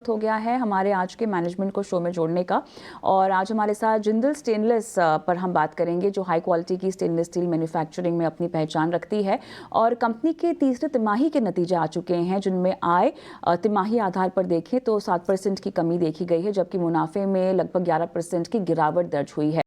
हो गया है हमारे आज के मैनेजमेंट को शो में जोड़ने का। और आज हमारे साथ जिंदल स्टेनलेस पर हम बात करेंगे, जो हाई क्वालिटी की स्टेनलेस स्टील मैन्युफैक्चरिंग में अपनी पहचान रखती है। और कंपनी के तीसरे तिमाही के नतीजे आ चुके हैं, जिनमें आय तिमाही आधार पर देखें तो 7% की कमी देखी गई है, जबकि मुनाफे में लगभग 11% की गिरावट दर्ज हुई है।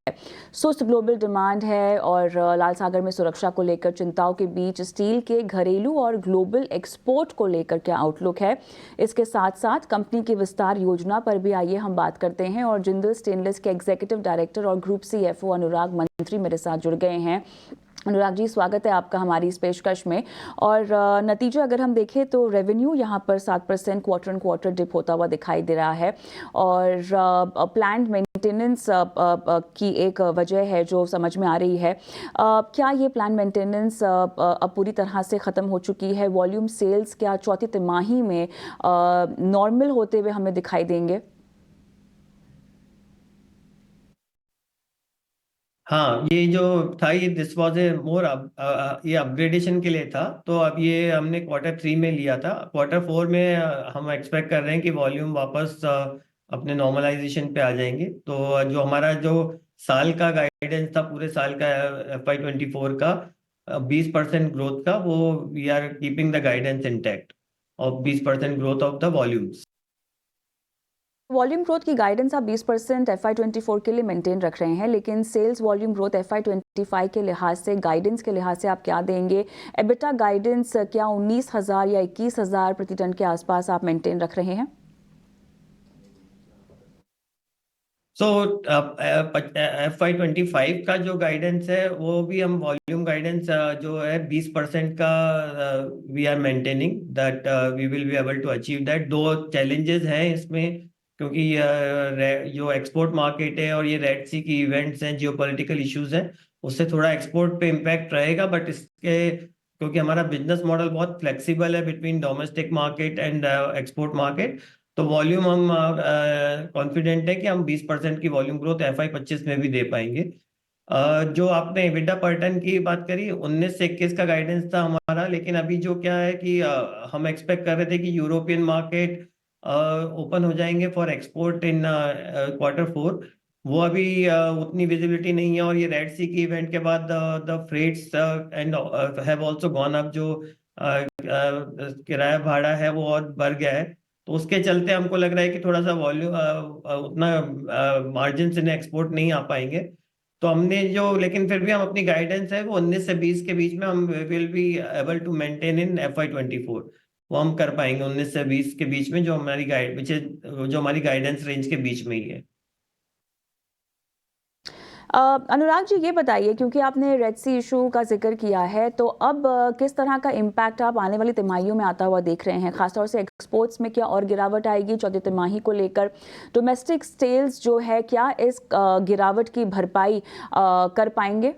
सुस्त ग्लोबल डिमांड है और लाल सागर में सुरक्षा को लेकर चिंताओं के बीच स्टील के घरेलू और ग्लोबल एक्सपोर्ट को लेकर क्या आउटलुक है, इसके साथ साथ कंपनी की विस्तार योजना पर भी आइए हम बात करते हैं। और जिंदल स्टेनलेस के एग्जीक्यूटिव डायरेक्टर और ग्रुप CFO अनुराग मंत्री मेरे साथ जुड़ गए हैं। अनुराग जी, स्वागत है आपका हमारी इस पेशकश में। और नतीजे अगर हम देखें तो रेवेन्यू यहाँ पर 7% क्वार्टर ऑन क्वार्टर डिप होता हुआ दिखाई दे रहा है। और प्लान्ड मेंटेनेंस की एक वजह है जो समझ में आ रही है। क्या ये प्लान मेंटेनेंस अब पूरी तरह से ख़त्म हो चुकी है? वॉल्यूम सेल्स क्या चौथी तिमाही में नॉर्मल होते हुए हमें दिखाई देंगे? हाँ, ये जो था ये दिस वॉज ए मोर ये अपग्रेडेशन के लिए था। तो अब ये हमने Q3 में लिया था। Q4 में हम एक्सपेक्ट कर रहे हैं कि वॉल्यूम वापस अपने नॉर्मलाइजेशन पे आ जाएंगे। तो जो हमारा जो साल का गाइडेंस था, पूरे साल का FY24 का 20% ग्रोथ का, वो we are keeping the guidance intact of 20% growth of the volumes. Volume growth की गाइडेंस आप 20% FY24 के लिए मेंटेन रख रहे हैं, लेकिन सेल्स वॉल्यूम ग्रोथ FY25 के लिहाज से, गाइडेंस के लिहाज से आप क्या देंगे? एबिटा गाइडेंस क्या 19,000 या 21,000 प्रति टन के आसपास आप मेंटेन रख रहे हैं? सो FY25 का जो गाइडेंस है, वो भी हम वॉल्यूम गाइडेंस जो है 20% का we are maintaining that we will be able to achieve that. दो चैलेंजेस हैं इसमें, क्योंकि जो एक्सपोर्ट मार्केट है और ये रेड सी की इवेंट्स हैं, जियोपॉलिटिकल इश्यूज हैं, उससे थोड़ा एक्सपोर्ट पे इम्पैक्ट रहेगा। बट इसके क्योंकि हमारा बिजनेस मॉडल बहुत फ्लेक्सिबल है between domestic market and export market, तो वॉल्यूम हम कॉन्फिडेंट है कि हम 20% की वॉल्यूम ग्रोथ FY25 में भी दे पाएंगे। जो आपने EBITDA पर टन की बात करी, 19 से 21 का गाइडेंस था हमारा। लेकिन अभी जो क्या है कि हम एक्सपेक्ट कर रहे थे कि यूरोपियन मार्केट ओपन हो जाएंगे फॉर एक्सपोर्ट इन Q4। वो अभी उतनी विजिबिलिटी नहीं है, और ये रेड सी की इवेंट के बाद the freights and have also gone up. जो किराया भाड़ा है वो और बढ़ गया है, तो उसके चलते हमको लग रहा है कि थोड़ा सा वॉल्यूम उतना मार्जिन से एक्सपोर्ट नहीं आ पाएंगे। तो हमने जो, लेकिन फिर भी हम अपनी गाइडेंस है वो 19 से 20 के बीच में हम will be able to maintain in FY24। वो हम कर पाएंगे 19 से 20 के बीच में, जो हमारी जो हमारी गाइडेंस रेंज के बीच में ही है। अनुराग जी, ये बताइए, क्योंकि आपने रेड सी इशू का जिक्र किया है, तो अब किस तरह का इम्पैक्ट आप आने वाली तिमाहियों में आता हुआ देख रहे हैं? खासतौर से एक्सपोर्ट्स में क्या और गिरावट आएगी चौथी तिमाही को लेकर? डोमेस्टिक सेल्स जो है, क्या इस गिरावट की भरपाई कर पाएंगे?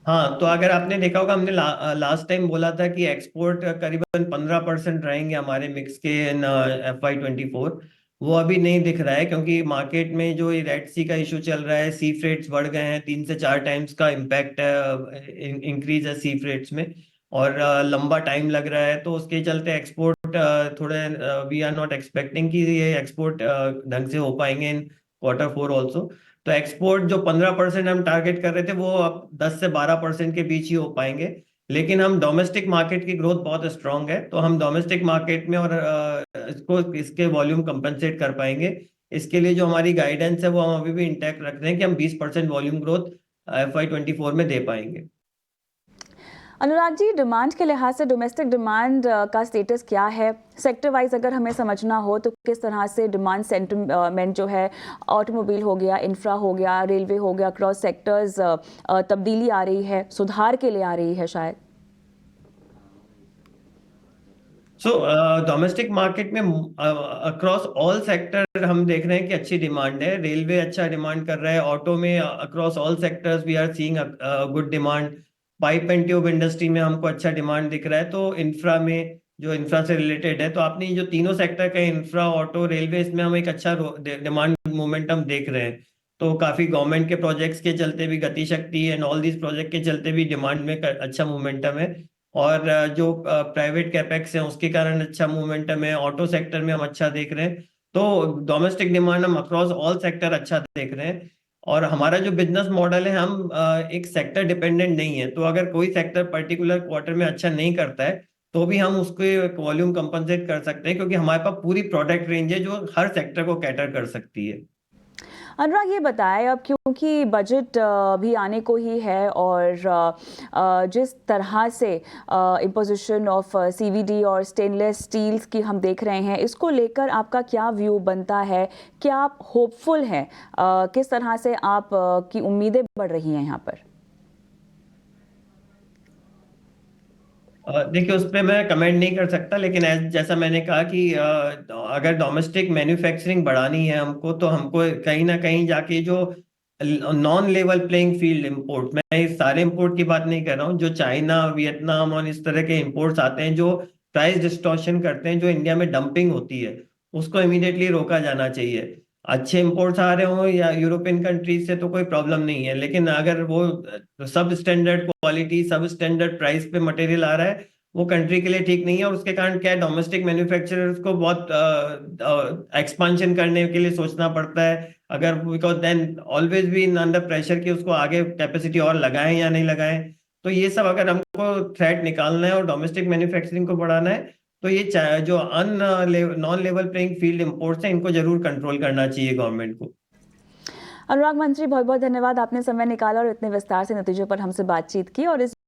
हाँ, तो अगर आपने देखा होगा, हमने लास्ट टाइम बोला था कि एक्सपोर्ट करीबन 15% रहेंगे हमारे मिक्स के इन FY24। वो अभी नहीं दिख रहा है, क्योंकि मार्केट में जो ये रेड सी का इशू चल रहा है, सी फ्रेट्स बढ़ गए हैं, 3 से 4 टाइम्स का इम्पैक्ट है, इंक्रीज है सी फ्रेट्स में। और लंबा टाइम लग रहा है, तो उसके चलते एक्सपोर्ट थोड़े वी आर नॉट एक्सपेक्टिंग कि ये एक्सपोर्ट ढंग से हो पाएंगे इन Q4 ऑल्सो। तो एक्सपोर्ट जो 15% हम टारगेट कर रहे थे, वो अब 10 से 12% के बीच ही हो पाएंगे। लेकिन हम डोमेस्टिक मार्केट की ग्रोथ बहुत स्ट्रांग है, तो हम डोमेस्टिक मार्केट में और इसके वॉल्यूम कंपनसेट कर पाएंगे। इसके लिए जो हमारी गाइडेंस है वो हम अभी भी इंटैक्ट रख रहे हैं कि हम 20% वॉल्यूम ग्रोथ FY24 में दे पाएंगे। अनुराग जी, डिमांड के लिहाज से डोमेस्टिक डिमांड का स्टेटस क्या है? सेक्टर वाइज अगर हमें समझना हो तो किस तरह से डिमांड सेंटिमेंट जो है, ऑटोमोबाइल हो गया, इंफ्रा हो गया, रेलवे हो गया, क्रॉस सेक्टर्स तब्दीली आ रही है, सुधार के लिए आ रही है शायद? सो डोमेस्टिक मार्केट में अक्रॉस ऑल सेक्टर हम देख रहे हैं कि अच्छी डिमांड है। रेलवे अच्छा डिमांड कर रहा है, ऑटो में across all sectors we are seeing good demand. Pipe and tube industry में हमको अच्छा डिमांड दिख रहा है। तो इंफ्रा में, जो इंफ्रा से रिलेटेड है, तो आपने जो तीनों सेक्टर का, इंफ्रा, ऑटो, रेलवे, इसमें हम एक अच्छा डिमांड मोमेंटम देख रहे हैं। तो काफी गवर्नमेंट के प्रोजेक्ट्स के चलते भी, गति शक्ति एंड ऑल दीज प्रोजेक्ट के चलते भी डिमांड में अच्छा मोमेंटम है। और जो प्राइवेट कैपेक्स है उसके कारण अच्छा मोमेंटम है, ऑटो सेक्टर में हम अच्छा देख रहे हैं। तो डोमेस्टिक डिमांड हम अक्रॉस ऑल सेक्टर अच्छा देख रहे हैं। और हमारा जो बिजनेस मॉडल है, हम एक सेक्टर डिपेंडेंट नहीं है। तो अगर कोई सेक्टर पर्टिकुलर क्वार्टर में अच्छा नहीं करता है तो भी हम उसको वॉल्यूम कंपनसेट कर सकते हैं, क्योंकि हमारे पास पूरी प्रोडक्ट रेंज है जो हर सेक्टर को कैटर कर सकती है। अनुराग, ये बताएं अब, क्योंकि बजट भी आने को ही है और जिस तरह से इम्पोजिशन ऑफ सीवीडी और स्टेनलेस स्टील्स की हम देख रहे हैं, इसको लेकर आपका क्या व्यू बनता है? क्या आप होपफुल हैं? किस तरह से आप की उम्मीदें बढ़ रही हैं यहाँ पर? देखिए, उस पर मैं कमेंट नहीं कर सकता, लेकिन जैसा मैंने कहा कि अगर डोमेस्टिक मैन्युफैक्चरिंग बढ़ानी है हमको, तो हमको कहीं ना कहीं जाके जो non level playing field import, मैं इस सारे इंपोर्ट की बात नहीं कर रहा हूँ, जो चाइना, वियतनाम और इस तरह के इंपोर्ट्स आते हैं जो प्राइस डिस्टॉर्शन करते हैं, जो इंडिया में डंपिंग होती है, उसको इमीडिएटली रोका जाना चाहिए। अच्छे इंपोर्ट्स आ रहे हो या यूरोपियन कंट्रीज से तो कोई प्रॉब्लम नहीं है, लेकिन अगर वो सब स्टैंडर्ड क्वालिटी, सब स्टैंडर्ड प्राइस पे मटेरियल आ रहा है, वो कंट्री के लिए ठीक नहीं है। और उसके कारण क्या है, डोमेस्टिक मैन्युफैक्चरर्स को बहुत एक्सपांशन करने के लिए सोचना पड़ता है, अगर बिकॉज देन ऑलवेज भी अंडर प्रेशर कि उसको आगे कैपेसिटी और लगाएं या नहीं लगाएं। तो ये सब अगर हमको थ्रेट निकालना है और डोमेस्टिक मैन्युफैक्चरिंग को बढ़ाना है, तो ये जो non level playing field imports हैं, इनको जरूर कंट्रोल करना चाहिए गवर्नमेंट को। अनुराग मंत्री, बहुत बहुत धन्यवाद, आपने समय निकाला और इतने विस्तार से नतीजों पर हमसे बातचीत की और इस